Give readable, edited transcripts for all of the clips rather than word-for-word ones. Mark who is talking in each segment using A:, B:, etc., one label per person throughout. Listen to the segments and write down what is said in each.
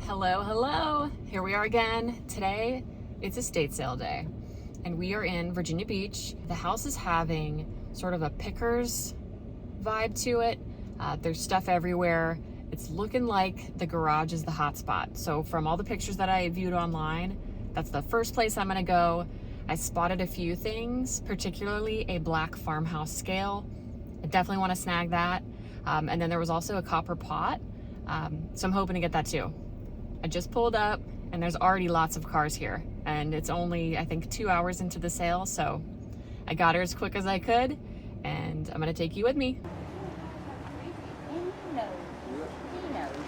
A: Hello, hello. Here we are again. Today, it's estate sale day, and we are in Virginia Beach. The house is having sort of a pickers vibe to it. There's stuff everywhere. It's looking like the garage is the hot spot. So from all the pictures that I viewed online, that's the first place I'm gonna go. I spotted a few things, particularly a black farmhouse scale. I definitely want to snag that. And then there was also a copper pot. So I'm hoping to get that too. I just pulled up and there's already lots of cars here, and it's only, I think, 2 hours into the sale. So I got her as quick as I could, and I'm gonna take you with me.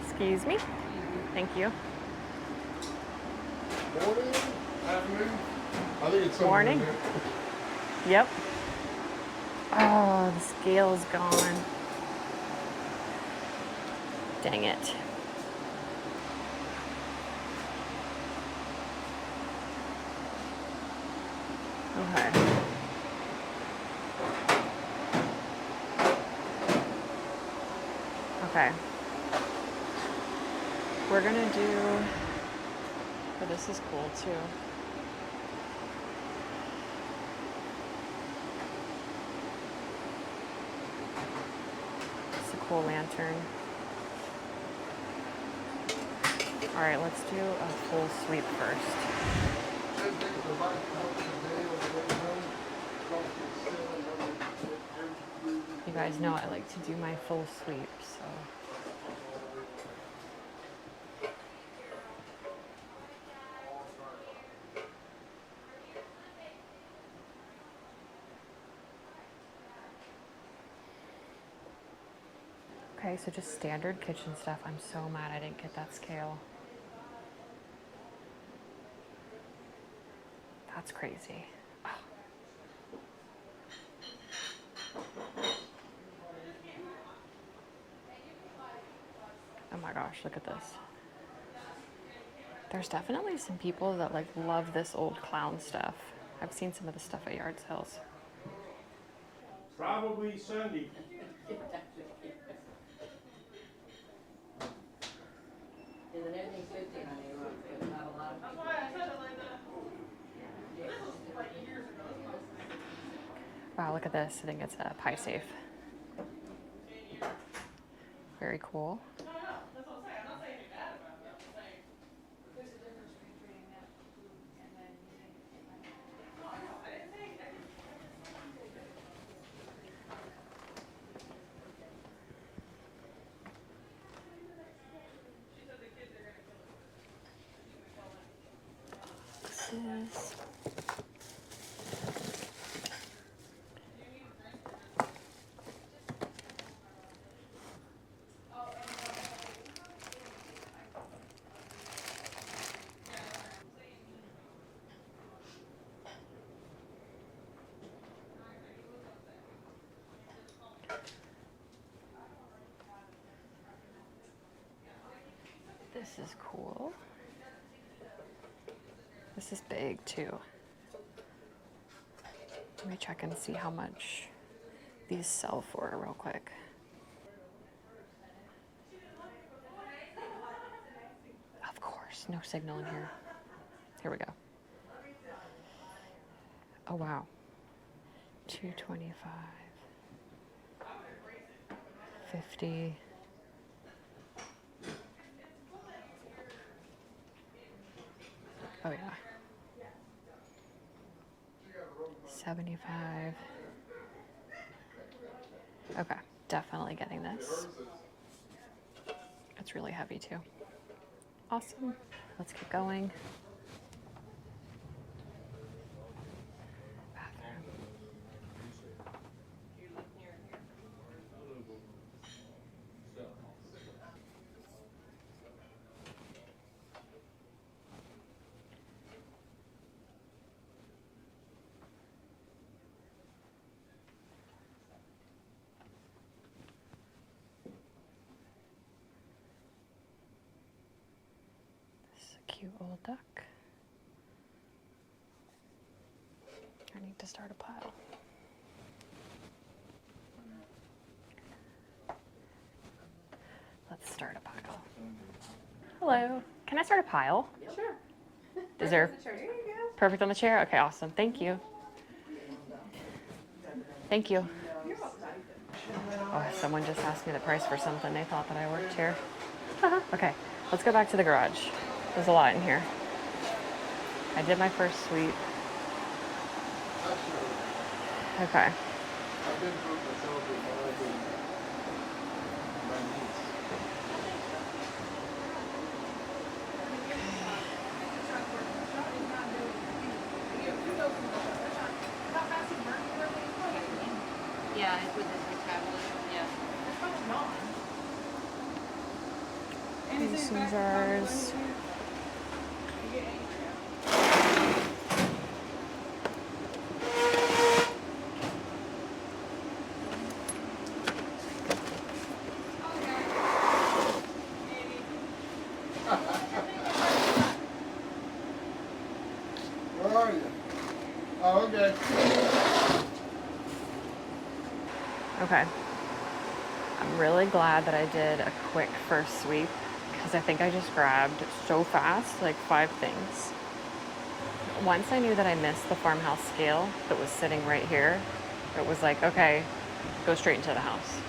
A: Excuse me. Thank you.
B: Morning, afternoon. I think it's
A: Morning. Yep. Oh, the scale's gone. Dang it. Okay. Okay. We're gonna do, oh, this is cool too. It's a cool lantern. All right, let's do a full sweep first. You guys know I like to do my full sweep, so. Okay, so just standard kitchen stuff. I'm so mad I didn't get that scale. That's crazy. Oh. Oh my gosh, look at this. There's definitely some people that like love this old clown stuff. I've seen some of the stuff at yard sales.
B: Probably Sunday.
A: Wow, look at this. I think it's a pie safe. Very cool. This. This is cool. This is big too. Let me check and see how much these sell for real quick. Of course, no signal in here. Here we go. Oh wow. $225. 50. Oh yeah. 75. Okay, definitely getting this. It's really heavy too. Awesome. Let's keep going. Bathroom. Cute old duck. I need to start a pile. Let's start a pile. Hello. Can I start a pile?
C: Sure.
A: Is there
C: There you go.
A: perfect on the chair? Okay, awesome. Thank you. Thank you.
C: You're welcome.
A: Oh, someone just asked me the price for something. They thought that I worked here. Okay, let's go back to the garage. There's a lot in here. I did my first sweep. Okay.
B: I've been through it myself with my niece.
C: Yeah, with this metabolism, yeah.
A: Mason jars.
B: Where are you? Oh, okay.
A: Okay. I'm really glad that I did a quick first sweep because I think I just grabbed so fast, like 5 things. Once I knew that I missed the farmhouse scale that was sitting right here, it was like, okay, go straight into the house.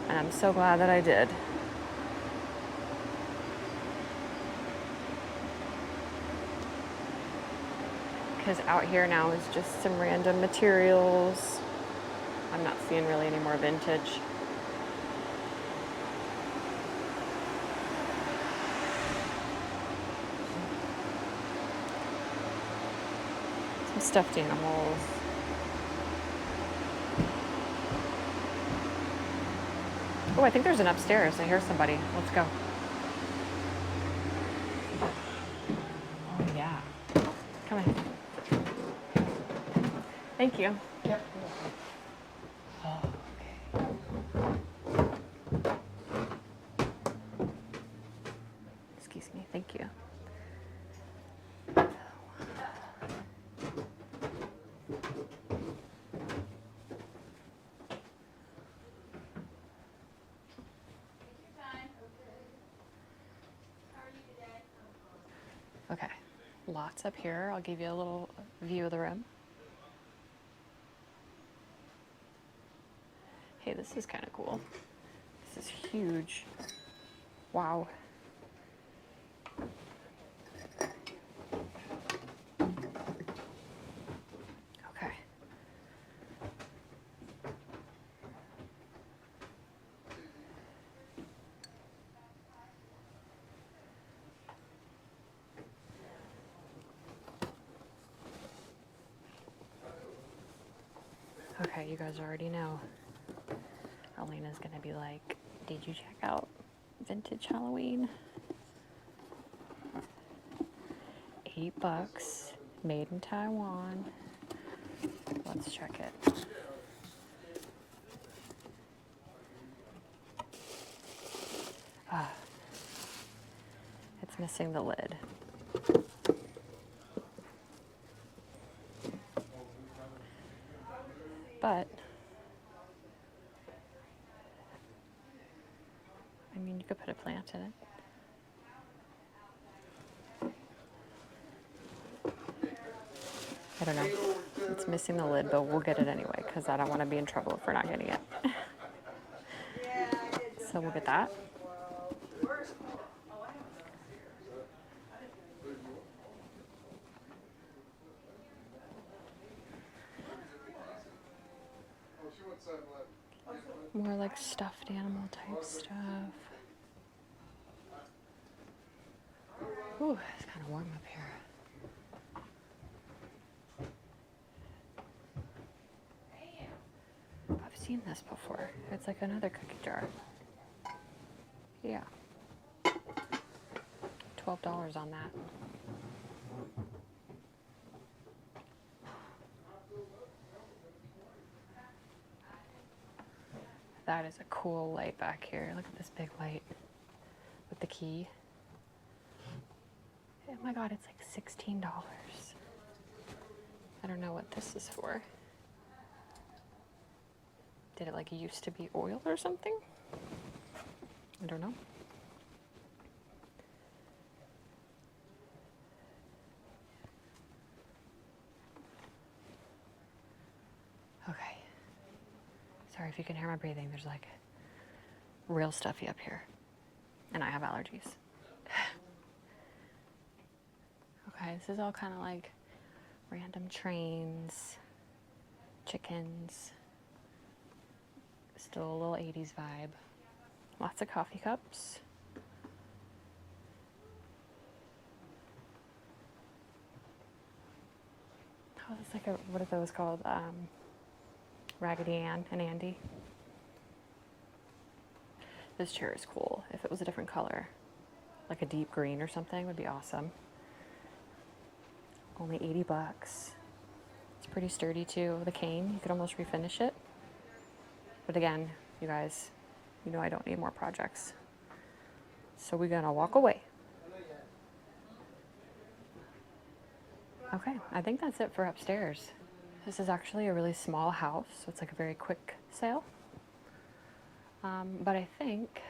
A: And I'm so glad that I did. Because out here now is just some random materials. I'm not seeing really any more vintage. Some stuffed animals. Oh, I think there's an upstairs. I hear somebody. Let's go. Oh, yeah. Come in. Thank you.
B: Yep.
A: Oh, okay. Excuse me. Thank you. Okay, lots up here. I'll give you a little view of the room. Hey, this is kind of cool. This is huge. Wow. Okay. Okay, you guys already know. Elena's gonna be like, did you check out vintage Halloween? $8, made in Taiwan. Let's check it. Ah, it's missing the lid. But I mean, you could put a plant in it. I don't know. It's missing the lid, but we'll get it anyway because I don't want to be in trouble if we're not getting it. So we'll get that. More like stuffed animal type stuff. Ooh, it's kind of warm up here. I've seen this before. It's like another cookie jar. Yeah. $12 on that. That is a cool light back here. Look at this big light with the key. Oh my God, it's like $16. I don't know what this is for. Did it like used to be oil or something? I don't know. Okay. Sorry if you can hear my breathing. There's like real stuffy up here. And I have allergies. Okay, this is all kind of like random trains, chickens. Still a little 80s vibe. Lots of coffee cups. Oh, it's like a, what are those called? Raggedy Ann and Andy. This chair is cool. If it was a different color, like a deep green or something, would be awesome. Only 80 bucks. It's pretty sturdy too. The cane, you could almost refinish it. But again, you guys, you know I don't need more projects. So we're gonna walk away. Okay, I think that's it for upstairs. This is actually a really small house, so it's like a very quick sale. But I think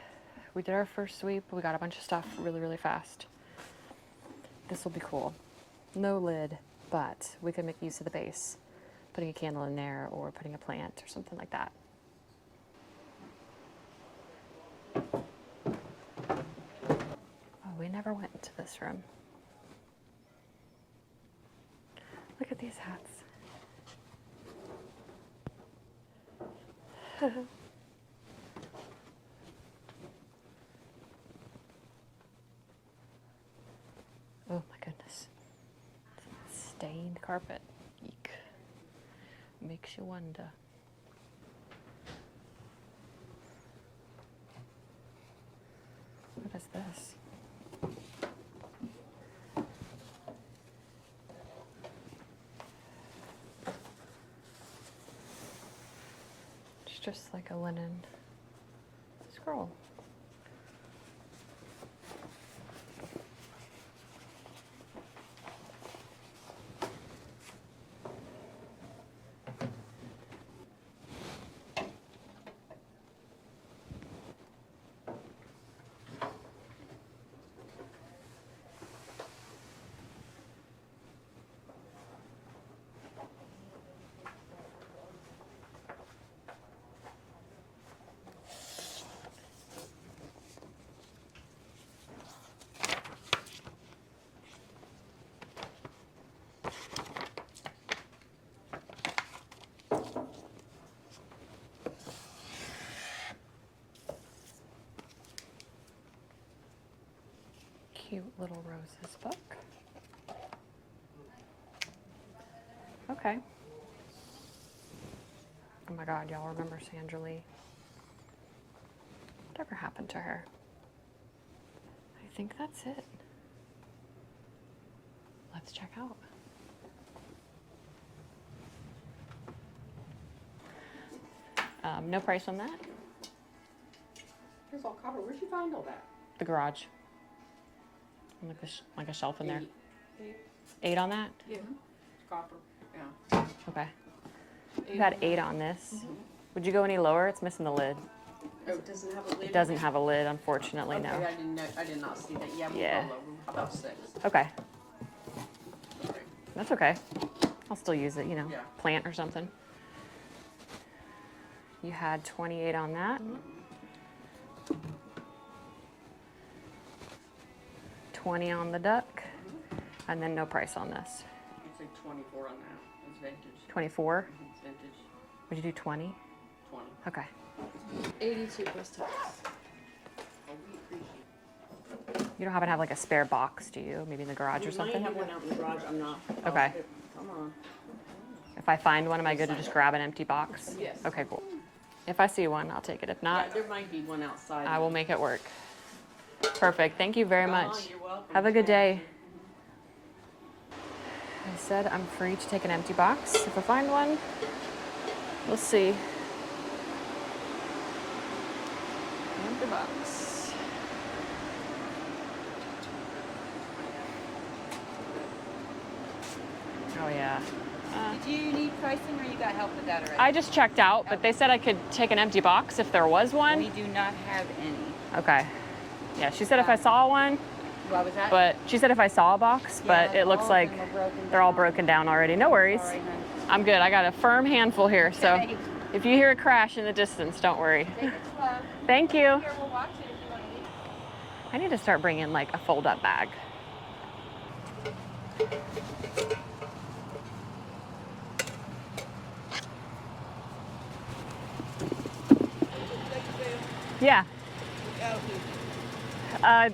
A: we did our first sweep. We got a bunch of stuff really, really fast. This will be cool. No lid, but we can make use of the base. Putting a candle in there or putting a plant or something like that. Oh, we never went into this room. Look at these hats. Oh my goodness. Stained carpet. Eek. Makes you wonder. What is this? It's just like a linen scroll. Cute little roses book. Okay. Oh my God, y'all remember Sandra Lee? Whatever happened to her? I think that's it. Let's check out. No price on that.
D: Here's all copper. Where'd you find all that?
A: The garage. Like a shelf in there.
D: 8.
A: 8 on that?
D: Yeah. It's copper. Yeah.
A: Okay. You had 8 on this. Would you go any lower? It's missing the lid.
D: Oh, it doesn't have a lid?
A: It doesn't have a lid, unfortunately,
D: Okay,
A: no.
D: I did not see that. Yeah, we'll
A: Yeah.
D: go lower. How about 6?
A: Okay,
D: Sorry.
A: that's okay. I'll still use it, you know,
D: Yeah.
A: plant or something. You had 28 on that. 20 on the duck, and then no price on this.
D: I'd say 24 on that. It's vintage.
A: 24?
D: It's vintage.
A: Would you do 20?
D: 20.
A: Okay.
C: 82 plus tax.
D: Oh, we appreciate
A: You don't happen to have like a spare box, do you? Maybe in the garage or
D: We
A: something?
D: might have one out in the garage. I'm not.
A: Okay.
D: Come on.
A: If I find one, am I good to just grab an empty box?
D: Yes.
A: Okay, cool. If I see one, I'll take it. If
D: Yeah,
A: not,
D: there might be one outside.
A: I will make it work. Perfect. Thank you very much.
D: You're welcome.
A: Have a good day. I said I'm free to take an empty box. If I find one, we'll see. Empty box. Oh yeah.
C: Did you need pricing or you got help with that already?
A: I just checked out, but they said I could take an empty box if there was one.
C: We do not have any.
A: Okay. Yeah, she said if I saw one,
C: What was that?
A: but she said if I saw a box, but
C: Yeah,
A: it looks
C: all of
A: like
C: them are broken
A: they're all
C: down.
A: broken down already. No worries.
C: Sorry, honey.
A: I'm good. I got a firm handful here, so
C: Okay.
A: if you hear a crash in the distance, don't worry.
C: Take it slow.
A: Thank you.
C: Here, we'll watch it if you want to leave.
A: I need to start bringing like a fold-up bag. Yeah.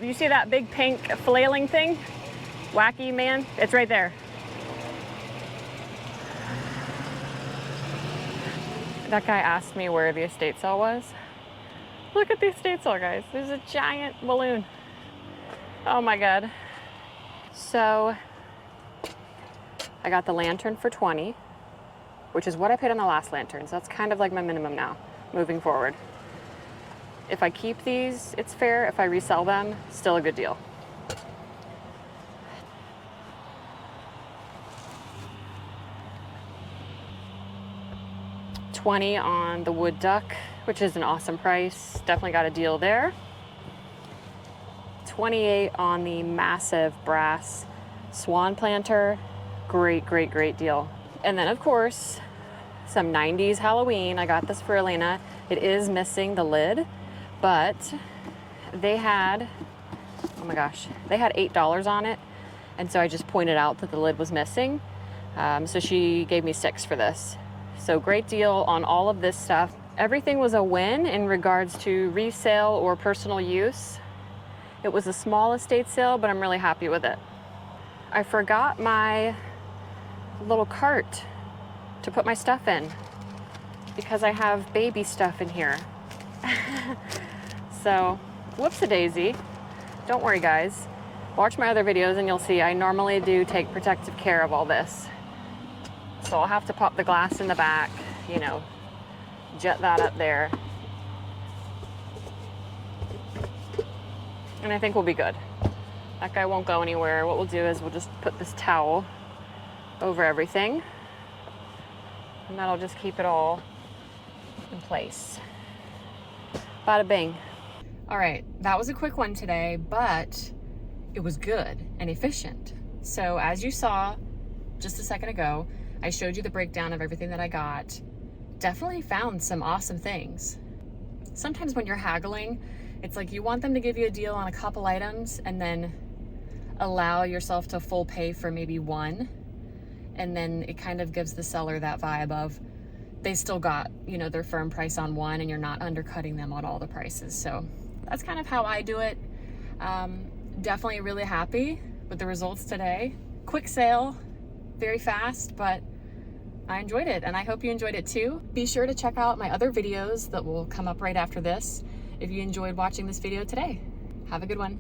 A: You see that big pink flailing thing? Wacky man? It's right there. That guy asked me where the estate sale was. Look at the estate sale, guys. There's a giant balloon. Oh my God. So I got the lantern for 20, which is what I paid on the last lantern. So that's kind of like my minimum now, moving forward. If I keep these, it's fair. If I resell them, still a good deal. $20 on the wood duck, which is an awesome price. Definitely got a deal there. $28 on the massive brass swan planter. Great, great, great deal. And then of course, some 90s Halloween. I got this for Elena. It is missing the lid, but they had, oh my gosh, they had $8 on it. And so I just pointed out that the lid was missing. So she gave me 6 for this. So great deal on all of this stuff. Everything was a win in regards to resale or personal use. It was a small estate sale, but I'm really happy with it. I forgot my little cart to put my stuff in because I have baby stuff in here. So, whoops-a-daisy. Don't worry, guys. Watch my other videos and you'll see I normally do take protective care of all this. So I'll have to pop the glass in the back, you know, jet that up there. And I think we'll be good. That guy won't go anywhere. What we'll do is we'll just put this towel over everything. And that'll just keep it all in place. Bada bing. All right, that was a quick one today, but it was good and efficient. So as you saw just a second ago, I showed you the breakdown of everything that I got. Definitely found some awesome things. Sometimes when you're haggling, it's like you want them to give you a deal on a couple items and then allow yourself to full pay for maybe one. And then it kind of gives the seller that vibe of they still got, you know, their firm price on one and you're not undercutting them on all the prices. So that's kind of how I do it. Definitely really happy with the results today. Quick sale, very fast, but I enjoyed it and I hope you enjoyed it too. Be sure to check out my other videos that will come up right after this if you enjoyed watching this video today. Have a good one.